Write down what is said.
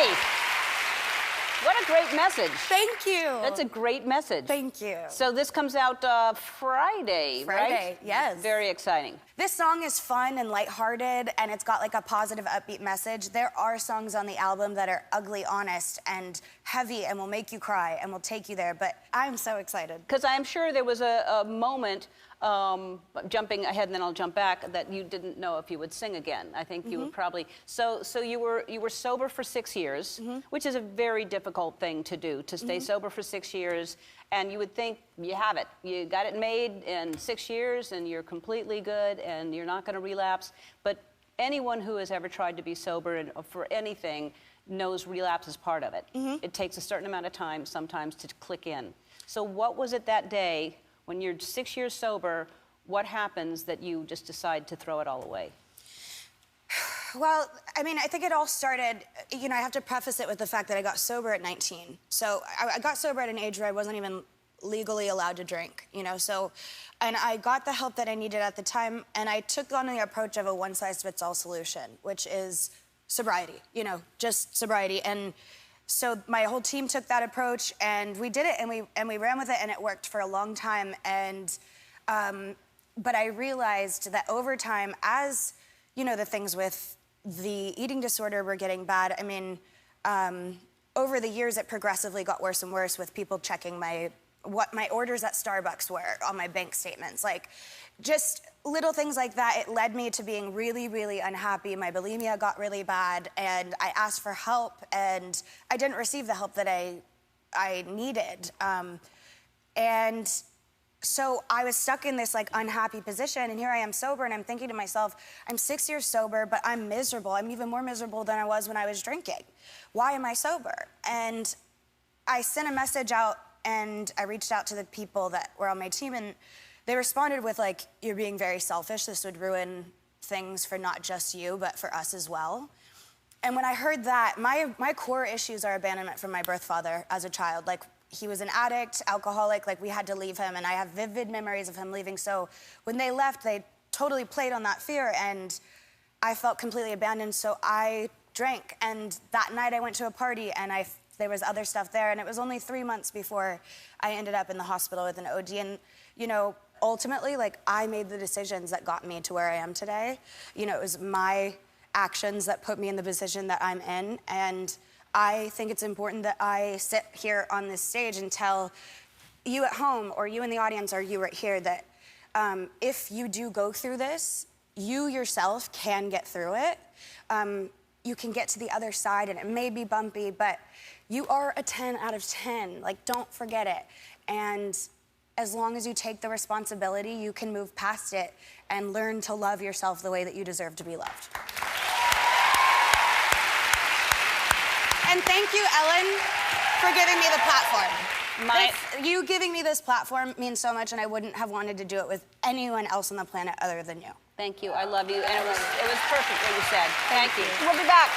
Demi! What a great message. Thank you. That's a great message. Thank you. So this comes out Friday, right? Friday, yes. Very exciting. This song is fun and lighthearted, and it's got like a positive, upbeat message. There are songs on the album that are ugly, honest, and heavy, and will make you cry, and will take you there, but I'm so excited. Because I'm sure there was a moment, jumping ahead and then I'll jump back, that you didn't know if you would sing again. I think you would probably, so you were sober for 6 years, which is a very difficult thing to do, to stay sober for 6 years, and you would think you have it. You got it made in 6 years and you're completely good and you're not gonna relapse, but anyone who has ever tried to be sober for anything knows relapse is part of it. It takes a certain amount of time sometimes to click in. So what was it that day, when you're 6 years sober, what happens that you just decide to throw it all away? Well, I mean, I think it all started, you know, I have to preface it with the fact that I got sober at 19. So I got sober at an age where I wasn't even legally allowed to drink, you know, so, and I got the help that I needed at the time, and I took on the approach of a one-size-fits-all solution, which is sobriety, you know, just sobriety. And so my whole team took that approach, and we did it, and we ran with it, and it worked for a long time. And but I realized that over time, as you know, the things with the eating disorder were getting bad. I mean, over the years, it progressively got worse and worse with people checking what my orders at Starbucks were on my bank statements, like just little things like that. It led me to being really, really unhappy. My bulimia got really bad, and I asked for help, and I didn't receive the help that I needed. And so I was stuck in this like unhappy position, and here I am sober, and I'm thinking to myself, I'm 6 years sober, but I'm miserable. I'm even more miserable than I was when I was drinking. Why am I sober? And I sent a message out, and I reached out to the people that were on my team, and they responded with like, you're being very selfish. This would ruin things for not just you, but for us as well. And when I heard that, my core issues are abandonment from my birth father as a child. Like, he was an addict, alcoholic, like we had to leave him, and I have vivid memories of him leaving. So when they left, they totally played on that fear, and I felt completely abandoned, so I drank. And that night I went to a party, and there was other stuff there, and it was only 3 months before I ended up in the hospital with an OD. And, you know, ultimately, like, I made the decisions that got me to where I am today. You know, it was my actions that put me in the position that I'm in, and I think it's important that I sit here on this stage and tell you at home, or you in the audience, or you right here, that if you do go through this, you yourself can get through it. You can get to the other side, and it may be bumpy, but you are a 10 out of 10. Like, don't forget it. And as long as you take the responsibility, you can move past it and learn to love yourself the way that you deserve to be loved. And thank you, Ellen, for giving me the platform. You giving me this platform means so much, and I wouldn't have wanted to do it with anyone else on the planet other than you. Thank you. I love you. And it was perfect what you said. Thank you. We'll be back.